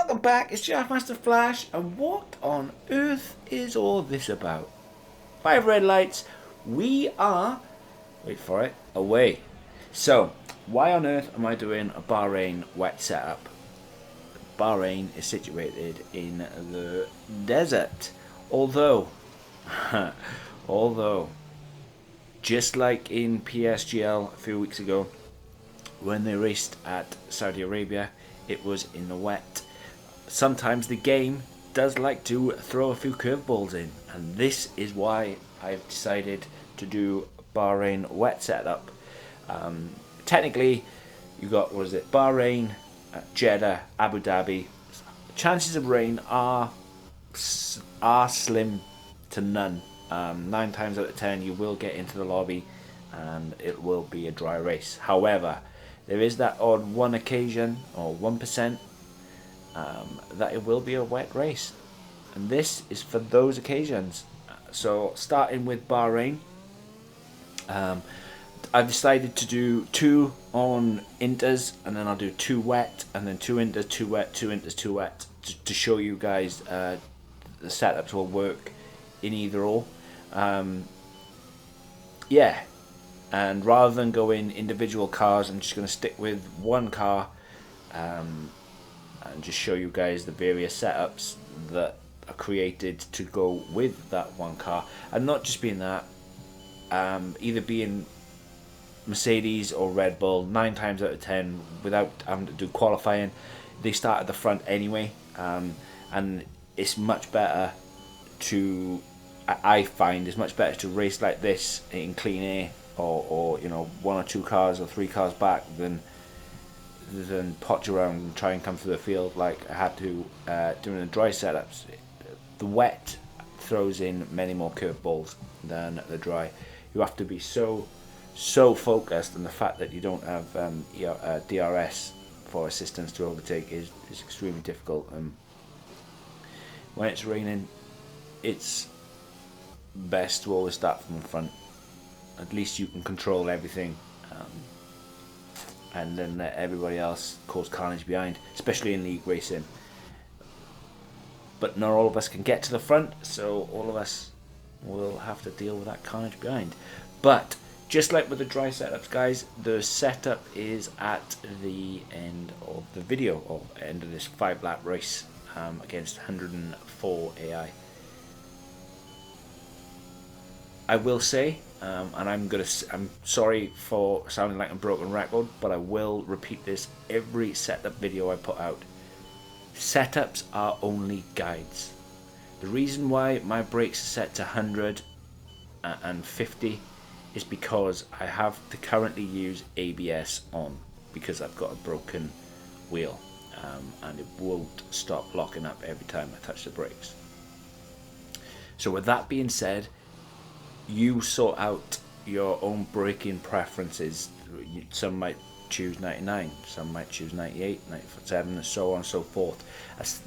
welcome back, it's Master Flash, and what on earth is all this about? 5 red lights, we are, wait for it, away. So, why on earth am I doing a Bahrain wet setup? Bahrain is situated in the desert, although, just like in PSGL a few weeks ago, when they raced at Saudi Arabia, it was in the wet. Sometimes the game does like to throw a few curveballs in, and this is why I've decided to do Bahrain wet setup. Technically, you got, Bahrain, Jeddah, Abu Dhabi. Chances of rain are slim to none. 9 times out of 10 you will get into the lobby and it will be a dry race. However, there is that odd one occasion, or 1%, that it will be a wet race. And this is for those occasions. So starting with Bahrain, I've decided to do 2 on inters, and then I'll do 2 wet, and then 2 inters, 2 wet, 2 inters, 2 wet, to show you guys the setups will work in either or. Yeah. And rather than go in individual cars, I'm just going to stick with one car and just show you guys the various setups that are created to go with that one car. And not just being that, either being Mercedes or Red Bull, 9 times out of 10, without having to do qualifying, they start at the front anyway. And it's much better to, I find, it's much better to race like this in clean air, or you know, 1 or 2 cars or 3 cars back than potch around and try and come through the field like I had to during the dry setups. The wet throws in many more curveballs than the dry. You have to be so focused, and the fact that you don't have DRS for assistance to overtake is extremely difficult. When it's raining, it's best to always start from the front. At least you can control everything, and then let everybody else cause carnage behind, especially in league racing. But not all of us can get to the front, so all of us will have to deal with that carnage behind. But just like with the dry setups, guys, the setup is at the end of the video, or end of this 5-lap race against 104 AI. I will say, and I'm sorry for sounding like a broken record, but I will repeat this every setup video I put out. Setups are only guides. The reason why my brakes are set to 150 is because I have to currently use ABS on, because I've got a broken wheel, and it won't stop locking up every time I touch the brakes. So with that being said, you sort out your own braking preferences. Some might choose 99, some might choose 98, 97, and so on and so forth.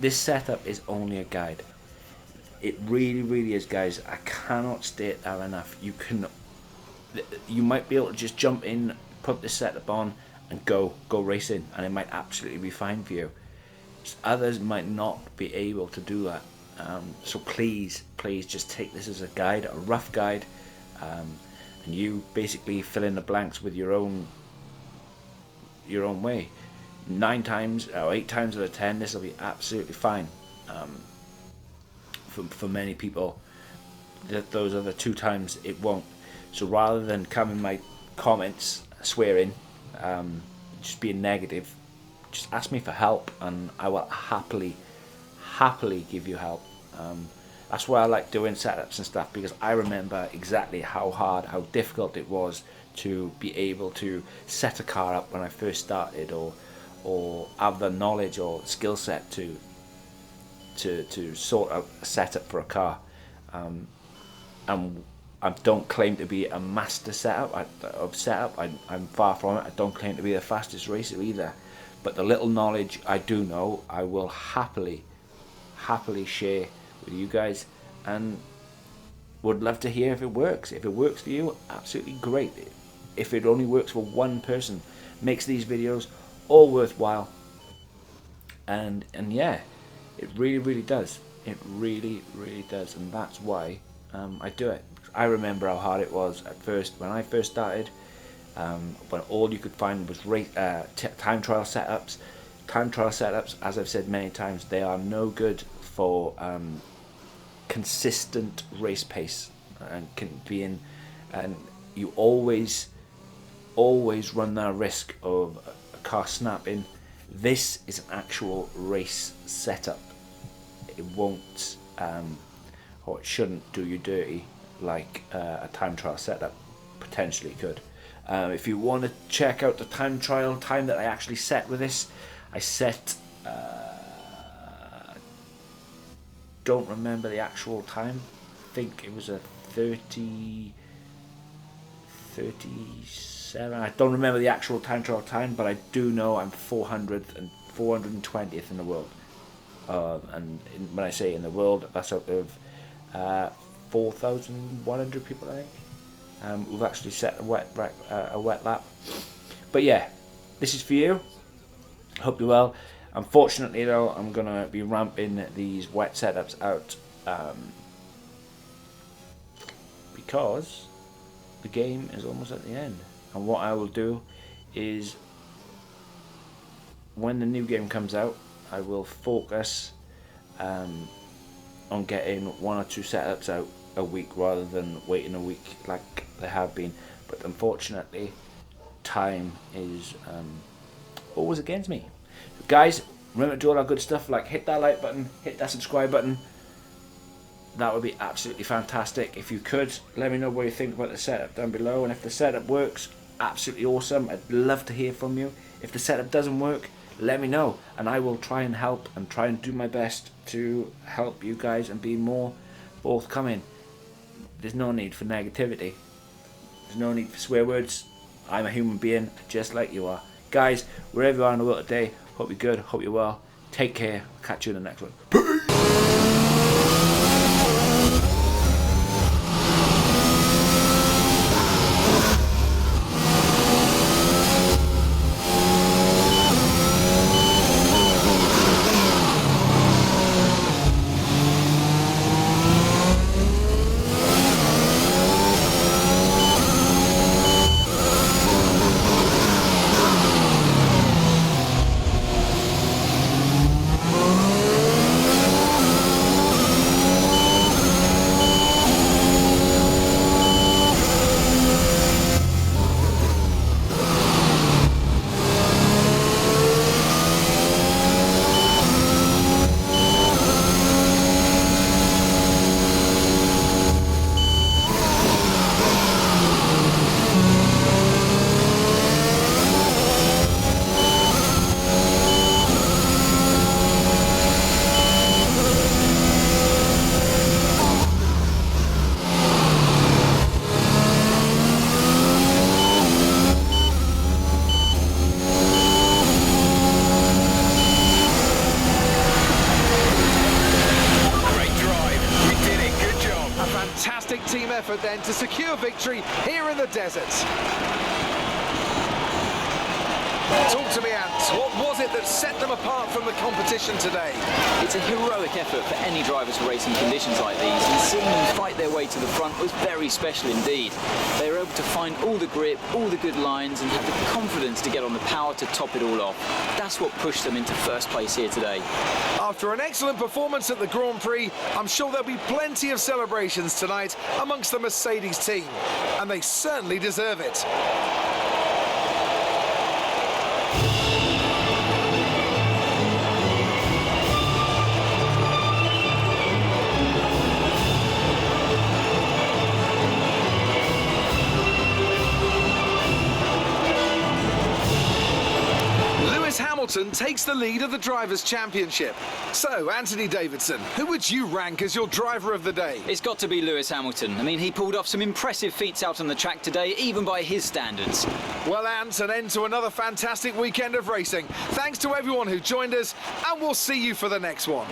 This setup is only a guide. It really is, guys. I cannot state that enough. You might be able to just jump in, put the setup on, and go racing, and it might absolutely be fine for you. Others might not be able to do that. So please just take this as a guide, a rough guide, and you basically fill in the blanks with your own way. 9 times or 8 times out of 10, this will be absolutely fine. For many people, those other 2 times it won't. So rather than come in my comments swearing, just being negative, just ask me for help, and I will happily give you help. That's why I like doing setups and stuff, because I remember exactly how difficult it was to be able to set a car up when I first started, or have the knowledge or skill set to sort out a setup for a car. And I don't claim to be a master of setup. I'm far from it. I don't claim to be the fastest racer either, but the little knowledge I do know, I will happily share with you guys, and would love to hear if it works. If it works for you, absolutely great. If it only works for one person, makes these videos all worthwhile, and yeah, it really does. It really does, and that's why I do it. I remember how hard it was at first when I first started, when all you could find was time trial setups. Time trial setups, as I've said many times, they are no good for consistent race pace, and you always run that risk of a car snapping. This is an actual race setup. It won't, or it shouldn't do you dirty like a time trial setup potentially could. If you want to check out the time trial time that I actually set with this, I set, don't remember the actual time. I think it was a 37. I don't remember the actual time trial time, but I do know I'm 400th and 420th in the world. And when I say in the world, that's out of 4,100 people, I think. We've actually set a wet lap. But yeah, this is for you. Hope you're well. Unfortunately though, I'm going to be ramping these wet setups out because the game is almost at the end. And what I will do is, when the new game comes out, I will focus on getting 1 or 2 setups out a week rather than waiting a week like they have been. But unfortunately, time is always against me. Guys, remember to do all that good stuff, like hit that like button, hit that subscribe button. That would be absolutely fantastic. If you could, let me know what you think about the setup down below, and if the setup works, absolutely awesome. I'd love to hear from you. If the setup doesn't work, let me know, and I will try and help and try and do my best to help you guys and be more forthcoming. There's no need for negativity. There's no need for swear words. I'm a human being just like you are. Guys, wherever you are in the world today, hope you're good, hope you're well. Take care. Catch you in the next one. Peace. Team effort then to secure victory here in the desert. Talk to me, Ant. What was it that set them apart from the competition today? It's a heroic effort for any driver to race in conditions like these, and seeing them fight their way to the front was very special indeed. They were able to find all the grip, all the good lines, and have the confidence to get on the power to top it all off. That's what pushed them into first place here today. After an excellent performance at the Grand Prix, I'm sure there'll be plenty of celebrations tonight amongst the Mercedes team, and they certainly deserve it. Hamilton takes the lead of the Drivers' Championship. So, Anthony Davidson, who would you rank as your driver of the day? It's got to be Lewis Hamilton. I mean, he pulled off some impressive feats out on the track today, even by his standards. Well, Ant, an end to another fantastic weekend of racing. Thanks to everyone who joined us, and we'll see you for the next one.